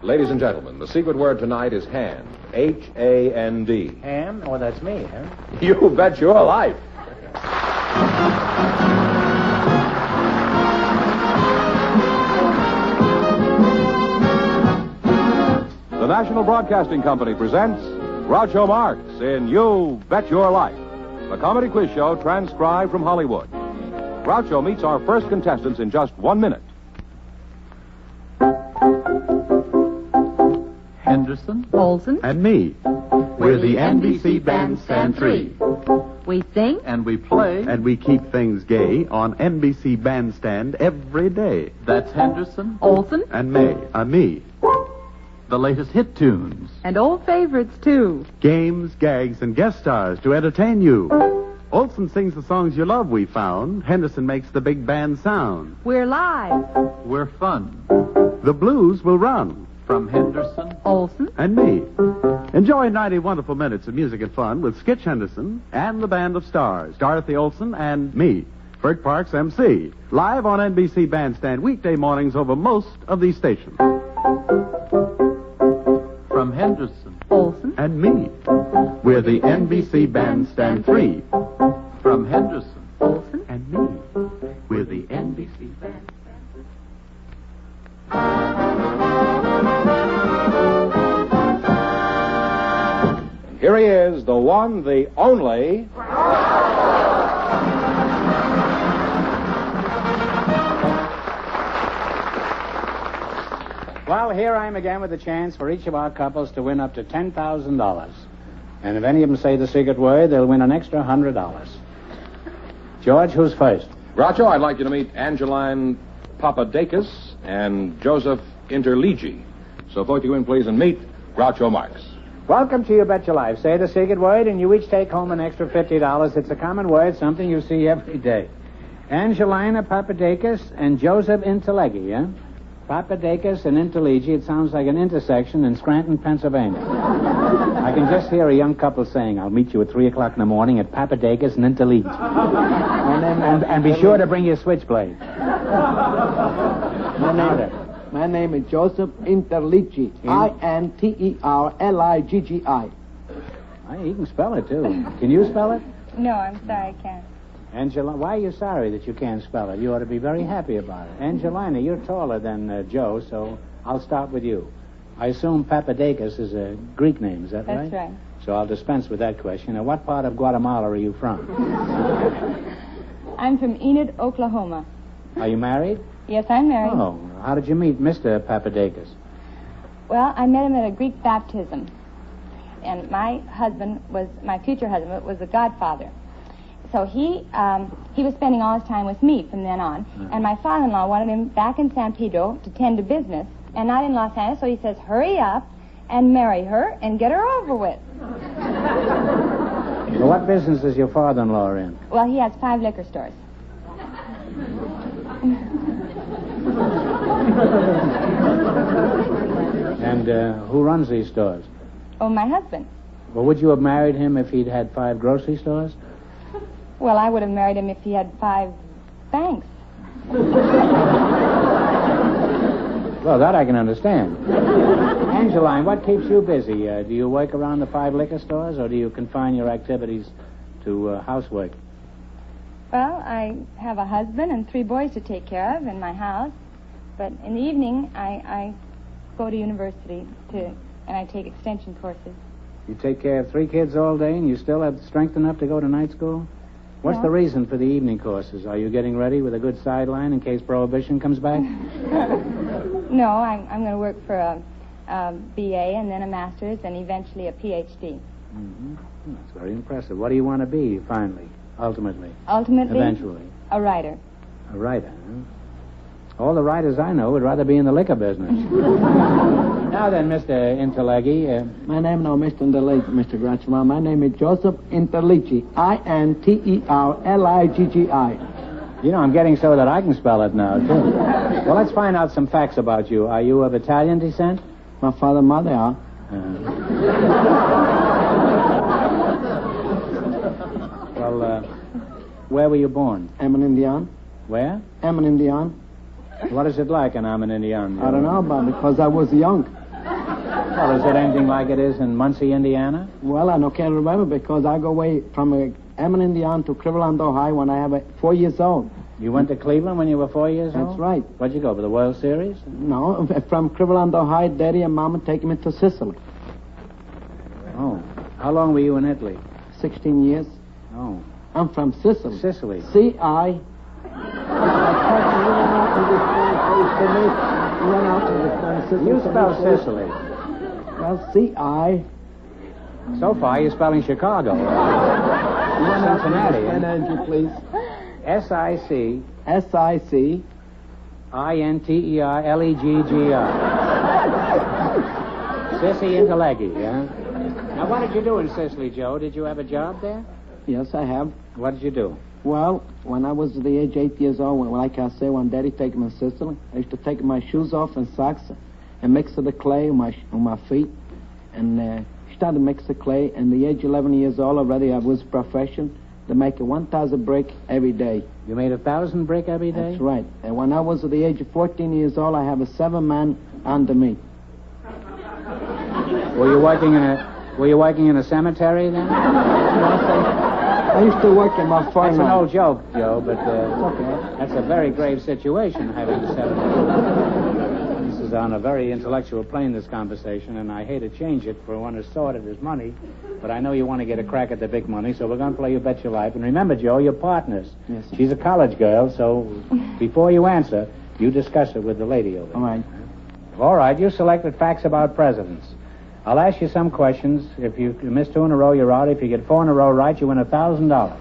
Ladies and gentlemen, the secret word tonight is hand. H-A-N-D. Ham? Oh, that's me, huh? You bet your life. The National Broadcasting Company presents Groucho Marx in You Bet Your Life, the comedy quiz show transcribed from Hollywood. Groucho meets our first contestants in just 1 minute. Henderson, Olson, and me. We're the NBC Bandstand 3. we sing, And we play. And we keep things gay on NBC Bandstand every day. That's Henderson, Olson, And me. the latest hit tunes. and old favorites, too. Games, gags, and guest stars to entertain you. Olson sings the songs you love, we found. Henderson makes the big band sound. We're live. We're fun. The blues will run. From Henderson, Olson, And me. Enjoy 90 wonderful minutes of music and fun with Skitch Henderson and the band of stars, Dorothy Olson and me, Bert Parks, MC. Live on NBC Bandstand weekday mornings over most of these stations. from Henderson, Olson, And me. We're the NBC Bandstand 3. from Henderson. Olson, And me. We're the NBC Bandstand. Here he is, the one, the only... Well, here I am again with a chance for each of our couples to win up to $10,000. And if any of them say the secret word, they'll win an extra $100. George, who's first? Groucho, I'd like you to meet Angeline Papadakis and Joseph Interligi. So both you in, please, and meet Groucho Marx. Welcome to You Bet Your Life. Say the secret word, and you each take home an extra $50. It's a common word, something you see every day. Angelina Papadakis and Joseph Interligi, yeah? Papadakis and Interligi, it sounds like an intersection in Scranton, Pennsylvania. I can just hear a young couple saying, I'll meet you at 3 o'clock in the morning at Papadakis and Interligi. And be sure to bring your switchblade. My name is Joseph Interligi. Interliggi. You can spell it, too. Can you spell it? No, I'm sorry, I can't. Angela, why are you sorry that you can't spell it? You ought to be very happy about it. Angelina, you're taller than Joe, so I'll start with you. I assume Papadakis is a Greek name, is that right? That's right. So I'll dispense with that question. Now, what part of Guatemala are you from? I'm from Enid, Oklahoma. Are you married? Yes, I'm married. Oh, how did you meet Mr. Papadakis? Well, I met him at a Greek baptism. And my future husband was a godfather. So he was spending all his time with me from then on. And my father-in-law wanted him back in San Pedro to tend to business and not in Los Angeles. So he says, hurry up and marry her and get her over with. Well, what business is your father-in-law in? Well, he has 5 liquor stores. And who runs these stores? Oh, my husband. Well, would you have married him if he'd had 5 grocery stores? Well, I would have married him if he had 5 banks. Well, that I can understand. Angeline, what keeps you busy? Do you work around the 5 liquor stores, or do you confine your activities to housework? Well, I have a husband and 3 boys to take care of in my house. But in the evening, I go to university, and I take extension courses. You take care of 3 kids all day, and you still have strength enough to go to night school? What's No. the reason for the evening courses? Are you getting ready with a good sideline in case Prohibition comes back? No, I'm going to work for a BA and then a master's and eventually a PhD. Mm-hmm. That's very impressive. What do you want to be, finally, ultimately? Ultimately, Eventually? a writer. A writer, huh? All the writers I know would rather be in the liquor business. Now then, Mr. Interligi. My name now, Mr. Interligi, Mr. Groucho. My name is Joseph Interligi. Interliggi. You know, I'm getting so that I can spell it now, too. Well, let's find out some facts about you. Are you of Italian descent? My father and mother are. Well, where were you born? I'm an Indian. Where? I'm an Indian. What is it like, an I'm an Indian? I don't know about it because I was young. Well, is it anything like it is in Muncie, Indiana? Well, I can't remember because I go away from Emmett, Indiana to Cleveland, Ohio when I have 4 years old. You went to Cleveland when you were 4 years old? That's right. Where'd you go, for the World Series? No, from Cleveland, Ohio, Daddy and Mama taking me to Sicily. Oh. How long were you in Italy? 16 years. Oh. I'm from Sicily. Sicily. C-I... You spell Sicily. Well, C-I... So far, you're spelling Chicago. Cincinnati. Energy, please. S-I-C... S-I-C... I-N-T-E-R-L-E-G-G-I. Sissy Interleggy, yeah? Now, what did you do in Sicily, Joe? Did you have a job there? Yes, I have. What did you do? Well, when I was the age 8 years old, like I say, when Daddy took me to Sicily, I used to take my shoes off and socks and mix the clay on my feet. And started to mix the clay. And the age 11 years old already, I was profession to make 1,000 brick every day. You made 1,000 brick every day? That's right. And when I was at the age of 14 years old, I have a 7-man under me. Were you working in a cemetery then? I used to work in my farm. That's an old joke, Joe, but okay. That's a very grave situation, having 7. This is on a very intellectual plane, this conversation, and I hate to change it for one as sordid as money, but I know you want to get a crack at the big money, so we're going to play You Bet Your Life. And remember, Joe, you're partners. Yes, sir. She's a college girl, so before you answer, you discuss it with the lady over there. All right. All right, you selected facts about presidents. I'll ask you some questions. If you miss 2 in a row, you're out. If you get 4 in a row right, you win $1,000.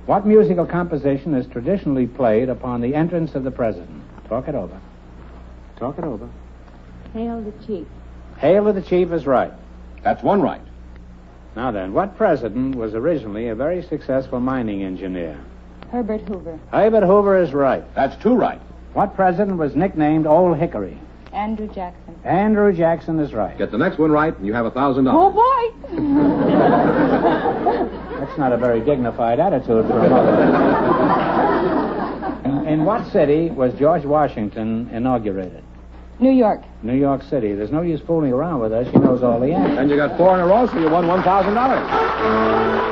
What musical composition is traditionally played upon the entrance of the president? Talk it over. Talk it over. Hail the Chief. Hail to the Chief is right. That's one right. Now then, what president was originally a very successful mining engineer? Herbert Hoover. Herbert Hoover is right. That's 2 right. What president was nicknamed Old Hickory? Andrew Jackson. Andrew Jackson is right. Get the next one right, and you have $1,000. Oh, boy! That's not a very dignified attitude for a mother. In what city was George Washington inaugurated? New York. New York City. There's no use fooling around with her. She knows all the answers. And you got 4 in a row, so you won $1,000.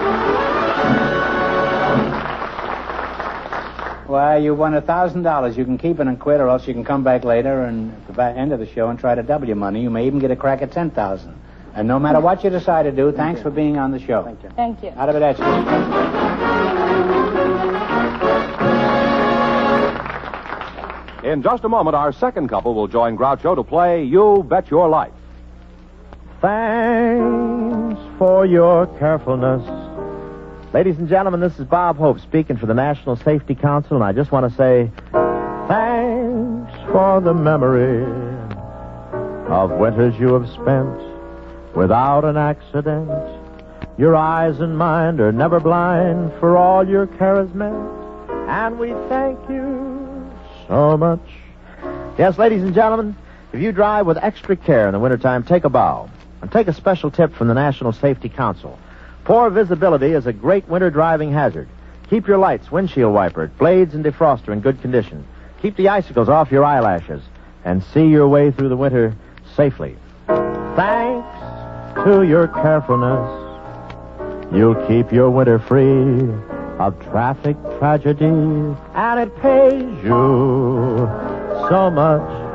Well, you won $1,000. You can keep it and quit, or else you can come back later and at the end of the show and try to double your money. You may even get a crack at $10,000. And no matter what you decide to do, thanks for being on the show. Thank you. Thank you. Arrivederci. In just a moment, our second couple will join Groucho to play You Bet Your Life. Thanks for your carefulness. Ladies and gentlemen, this is Bob Hope speaking for the National Safety Council, and I just want to say thanks for the memory of winters you have spent without an accident. Your eyes and mind are never blind for all your care has meant, and we thank you so much. Yes, ladies and gentlemen, if you drive with extra care in the wintertime, take a bow. And take a special tip from the National Safety Council. Poor visibility is a great winter driving hazard. Keep your lights, windshield wiper, blades, and defroster in good condition. Keep the icicles off your eyelashes. And see your way through the winter safely. Thanks to your carefulness, you'll keep your winter free of traffic tragedy. And it pays you so much.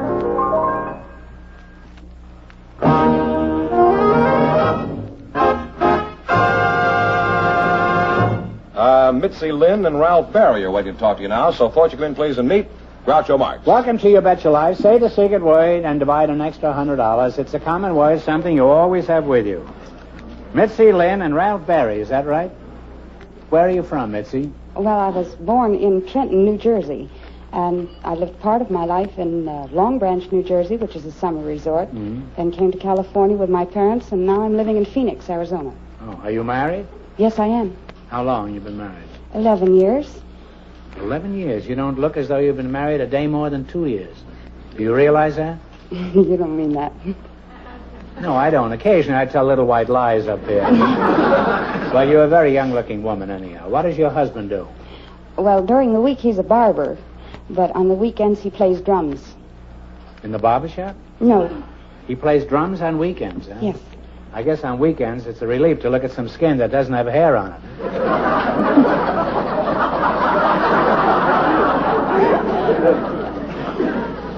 Mitzi Lynn and Ralph Barry are waiting to talk to you now, so forward you come in, please, and meet Groucho Marx. Welcome to You Bet Your Life. Say the secret word and divide an extra $100. It's a common word, something you always have with you. Mitzi Lynn and Ralph Barry, is that right? Where are you from, Mitzi? Well, I was born in Trenton, New Jersey, and I lived part of my life in Long Branch, New Jersey, which is a summer resort, then came to California with my parents, and now I'm living in Phoenix, Arizona. Oh, are you married? Yes, I am. How long you been married? 11 years. 11 years. You don't look as though you've been married a day more than 2 years. Do you realize that? You don't mean that. No, I don't. Occasionally I tell little white lies up here. Well, you're a very young-looking woman, anyhow. What does your husband do? Well, during the week he's a barber, but on the weekends he plays drums. In the barber shop? No, He plays drums on weekends, huh? Yes. I guess on weekends it's a relief to look at some skin that doesn't have hair on it.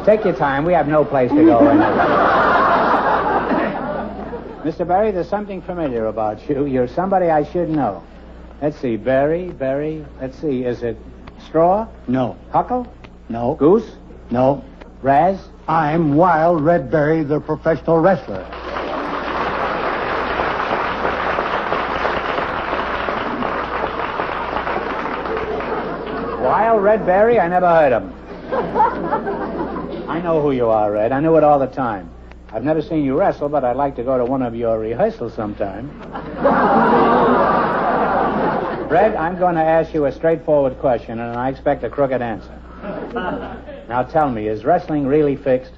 Take your time. We have no place to go anyway. Mr. Barry, there's something familiar about you. You're somebody I should know. Let's see. Barry. Let's see. Is it Straw? No. Huckle? No. Goose? No. Raz? I'm Wild Red Barry, the professional wrestler. Wild Red Barry? I never heard of him. I know who you are, Red. I knew it all the time. I've never seen you wrestle, but I'd like to go to one of your rehearsals sometime. Red, I'm going to ask you a straightforward question, and I expect a crooked answer. Now tell me, is wrestling really fixed?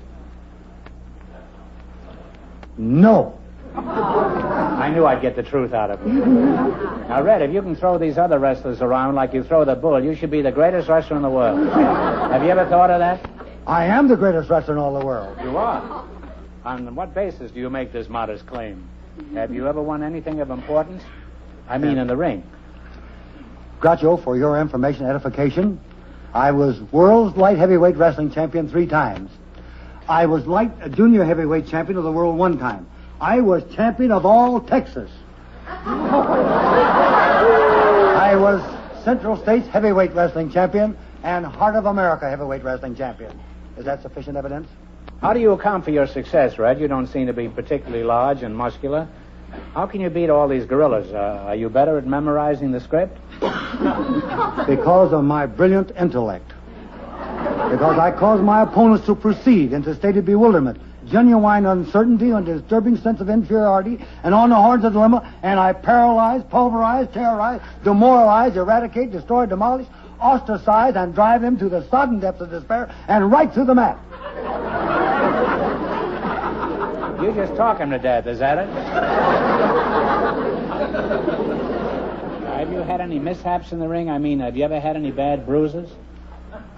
No. I knew I'd get the truth out of you. Now, Red, if you can throw these other wrestlers around like you throw the bull, you should be the greatest wrestler in the world. Have you ever thought of that? I am the greatest wrestler in all the world. You are. On what basis do you make this modest claim? Have you ever won anything of importance? I mean, in the ring. Groucho, for your information and edification, I was world's light heavyweight wrestling champion 3 times. I was junior heavyweight champion of the world 1 time. I was champion of all Texas. I was Central States heavyweight wrestling champion and Heart of America heavyweight wrestling champion. Is that sufficient evidence? How do you account for your success, Red? You don't seem to be particularly large and muscular. How can you beat all these gorillas? Are you better at memorizing the script? Because of my brilliant intellect. Because I cause my opponents to proceed into stated bewilderment, genuine uncertainty, and disturbing sense of inferiority, and on the horns of dilemma, and I paralyze, pulverize, terrorize, demoralize, eradicate, destroy, demolish, ostracize, and drive them to the sodden depths of despair, and right to the mat. You just talk him to death, is that it? Have you had any mishaps in the ring? I mean, have you ever had any bad bruises?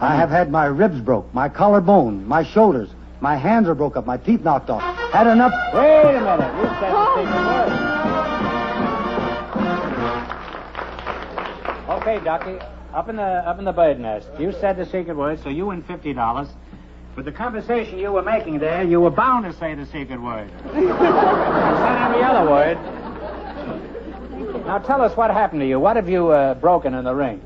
I have had my ribs broke, my collarbone, my shoulders, my hands are broke up, my teeth knocked off. Had enough... Wait a minute. You said the secret word. Okay, Ducky. Up in the bird nest. You said the secret word, so you win $50. With the conversation you were making there, you were bound to say the secret word. You said every other word. Now tell us what happened to you. What have you broken in the ring?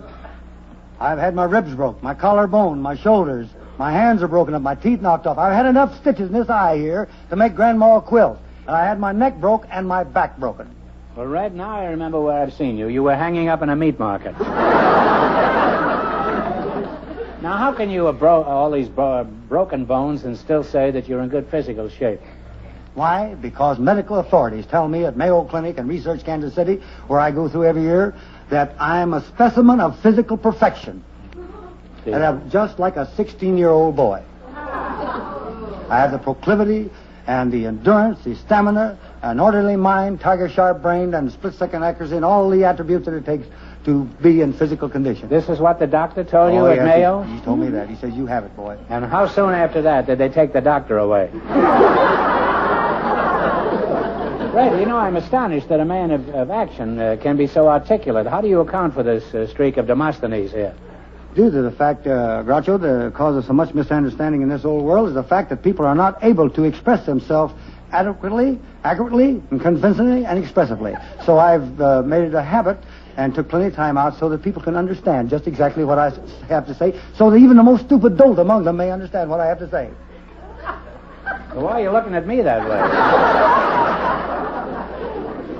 I've had my ribs broke, my collarbone, my shoulders, my hands are broken up, my teeth knocked off. I've had enough stitches in this eye here to make Grandma a quilt. And I had my neck broke and my back broken. Well, Red, now I remember where I've seen you. You were hanging up in a meat market. Now, how can you have all these broken bones and still say that you're in good physical shape? Why? Because medical authorities tell me at Mayo Clinic in Research, Kansas City, where I go through every year, that I'm a specimen of physical perfection. Yeah. And I'm just like a 16-year-old boy. I have the proclivity and the endurance, the stamina, an orderly mind, tiger-sharp brain, and split-second accuracy, and all the attributes that it takes to be in physical condition. This is what the doctor told you at yes, Mayo? He told me that. He says, you have it, boy. And how soon after that did they take the doctor away? Red, you know, I'm astonished that a man of action can be so articulate. How do you account for this streak of Demosthenes here? Due to the fact, Groucho, the cause of so much misunderstanding in this old world is the fact that people are not able to express themselves adequately, accurately, and convincingly, and expressively. So I've made it a habit and took plenty of time out so that people can understand just exactly what I have to say, so that even the most stupid dolt among them may understand what I have to say. Well, why are you looking at me that way?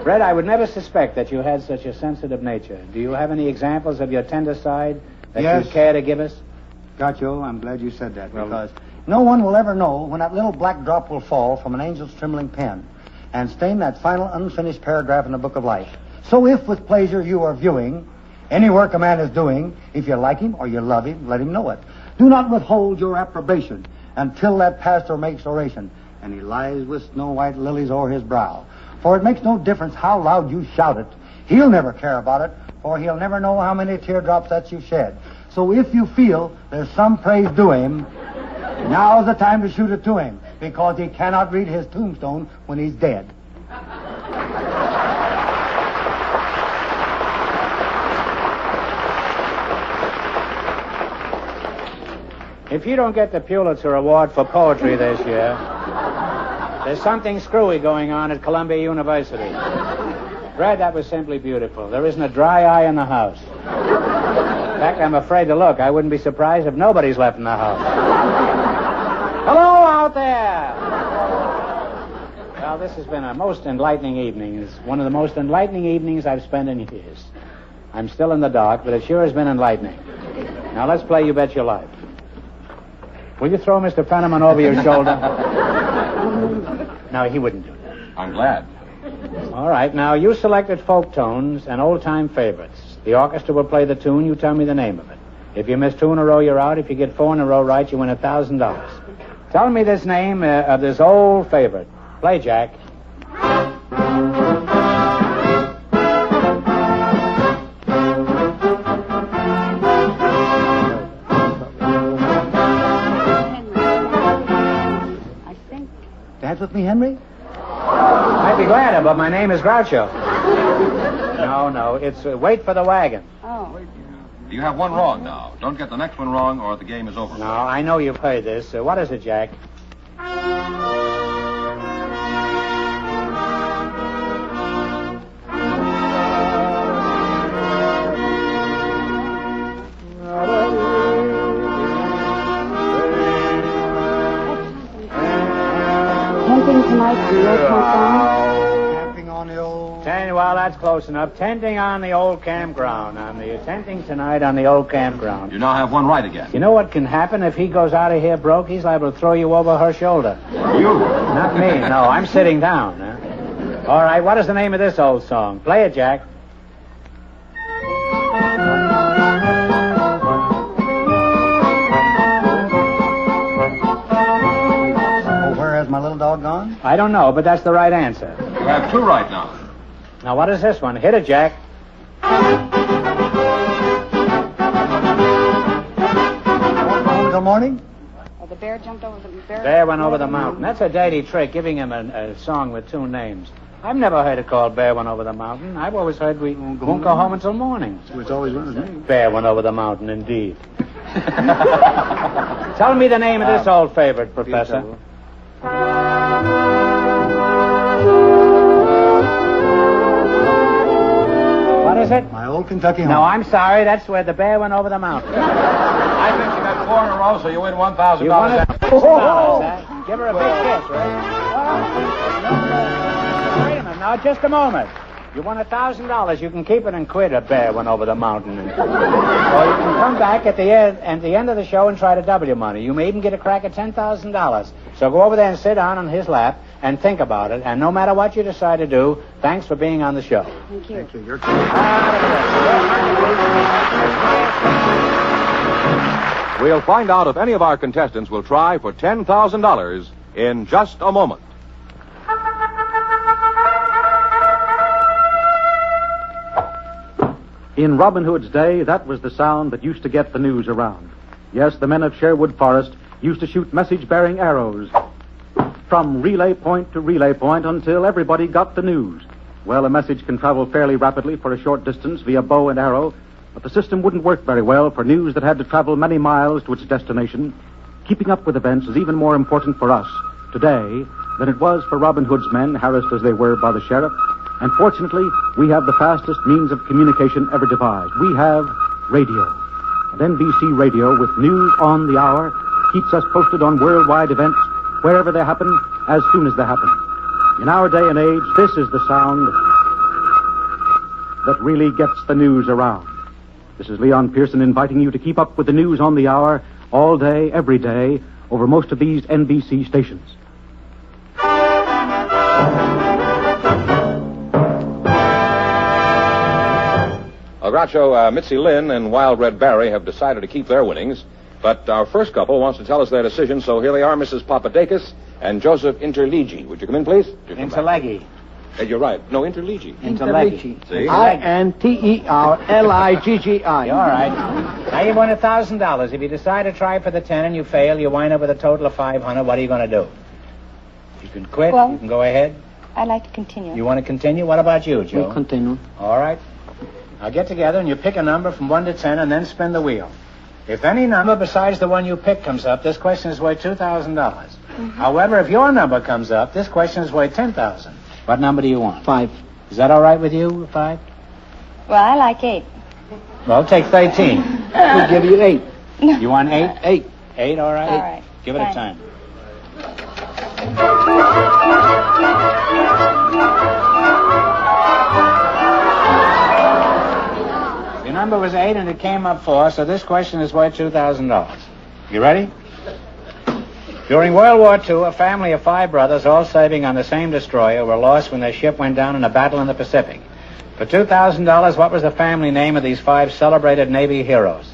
Red, I would never suspect that you had such a sensitive nature. Do you have any examples of your tender side that Yes. you'd care to give us? Groucho, I'm glad you said that, because no one will ever know when that little black drop will fall from an angel's trembling pen and stain that final unfinished paragraph in the book of life. So if with pleasure you are viewing any work a man is doing, if you like him or you love him, let him know it. Do not withhold your approbation until that pastor makes oration and he lies with snow white lilies o'er his brow. For it makes no difference how loud you shout it. He'll never care about it, for he'll never know how many teardrops that you shed. So if you feel there's some praise due him, now's the time to shoot it to him. because he cannot read his tombstone when he's dead. If you don't get the Pulitzer Award for poetry this year, there's something screwy going on at Columbia University. Fred, that was simply beautiful. There isn't a dry eye in the house. In fact, I'm afraid to look. I wouldn't be surprised if nobody's left in the house. Hello out there! Well, this has been a most enlightening evening. It's one of the most enlightening evenings I've spent in years. I'm still in the dark, but it sure has been enlightening. Now, let's play You Bet Your Life. Will you throw Mr. Fenneman over your shoulder? No, he wouldn't do that. I'm glad. All right, now you selected folk tones and old-time favorites. The orchestra will play the tune. You tell me the name of it. If you miss 2 in a row, you're out. If you get 4 in a row right, you win $1,000. Tell me this name of this old favorite. Play, Jack. Dance with me, Henry? I'd be glad to, but my name is Groucho. No, it's Wait for the Wagon. Oh. You have one wrong now. Don't get the next one wrong or the game is over. No, I know you've heard this. What is it, Jack? Tenting tonight on the old campground. Camping on the old... Well, that's close enough. Tenting on the old campground. Tenting tonight on the old campground. You now have one right again. You know what can happen if he goes out of here broke? He's liable to throw you over her shoulder. You? Not me. No, I'm sitting down. Huh? All right, what is the name of this old song? Play it, Jack. Where has my little dog gone? I don't know, but that's the right answer. You have 2 right now. Now, what is this one? Hit it, Jack. Until morning? Oh, the bear jumped over the bear. Bear went over the mountain. That's a dirty trick, giving him a song with 2 names. I've never heard it called Bear Went Over the Mountain. I've always heard we won't go home until morning. It's always one of them. Bear Went Over the Mountain, indeed. Tell me the name of this old favorite, Professor. What is it? My old Kentucky home. No, I'm sorry. That's where the bear went over the mountain. I think you got 4 in a row, so you win $1,000. You want it? $1,000, Give her a big kiss, right? Wait a minute. Now, just a moment. You won $1,000. You can keep it and quit. A bear went over the mountain. Or you can come back at the end of the show and try to double your money. You may even get a crack at $10,000. So go over there and sit down on his lap and think about it. And no matter what you decide to do, thanks for being on the show. Thank you. Thank you. You're We'll find out if any of our contestants will try for $10,000 in just a moment. In Robin Hood's day, that was the sound that used to get the news around. Yes, the men of Sherwood Forest used to shoot message-bearing arrows from relay point to relay point until everybody got the news. Well, a message can travel fairly rapidly for a short distance via bow and arrow, but the system wouldn't work very well for news that had to travel many miles to its destination. Keeping up with events is even more important for us today than it was for Robin Hood's men, harassed as they were by the sheriff. And fortunately, we have the fastest means of communication ever devised. We have radio. And NBC Radio, with news on the hour, keeps us posted on worldwide events wherever they happen, as soon as they happen. In our day and age, this is the sound that really gets the news around. This is Leon Pearson inviting you to keep up with the news on the hour all day, every day, over most of these NBC stations. Groucho, Mitzi Lynn and Wild Red Barry have decided to keep their winnings, but our first couple wants to tell us their decision, so here they are, Mrs. Papadakis and Joseph Interlegi. Would you come in, please? Interlegi. You're right. No, Interlegi. Interlegi. See? Interliggi. All right. Now you won $1,000. If you decide to try for the 10 and you fail, you wind up with a total of $500. What are you going to do? You can quit. Well- You can go ahead. I'd like to continue. You want to continue? What about you, Joe? We continue. All right. Now get together and you pick a number from 1 to 10 and then spin the wheel. If any number besides the one you picked comes up, this question is worth $2,000. However, if your number comes up, this question is worth $10,000. What number do you want? 5. Is that all right with you, 5? Well, I like 8. Well, take 13. We'll give you 8. You want 8? 8. 8, all right? All right. Give it a Fine. time. Your number was 8 and it came up 4, so this question is worth $2,000. You ready? During World War II, a family of 5 brothers, all sailing on the same destroyer, were lost when their ship went down in a battle in the Pacific. For $2,000, what was the family name of these 5 celebrated Navy heroes?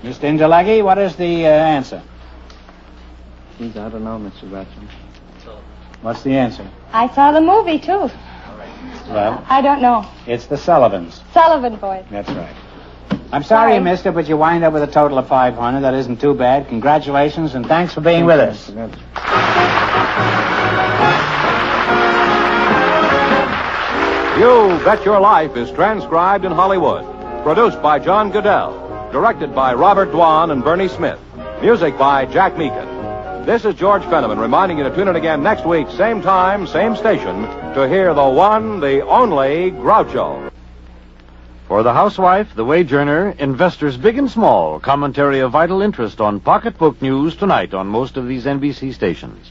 Mr. Ingelaghi, what is the answer? Geez, I don't know, Mr. Batchelor. What's the answer? I saw the movie, too. Well, I don't know. it's the Sullivans. Sullivan boys. That's right. I'm sorry you missed it, but you wind up with a total of 500. That isn't too bad. Congratulations, and thanks for being with us. You Bet Your Life is transcribed in Hollywood. Produced by John Goodell. Directed by Robert Dwan and Bernie Smith. Music by Jack Meakin. This is George Fenneman reminding you to tune in again next week, same time, same station, to hear the one, the only Groucho. For the housewife, the wage earner, investors big and small, commentary of vital interest on pocketbook news tonight on most of these NBC stations.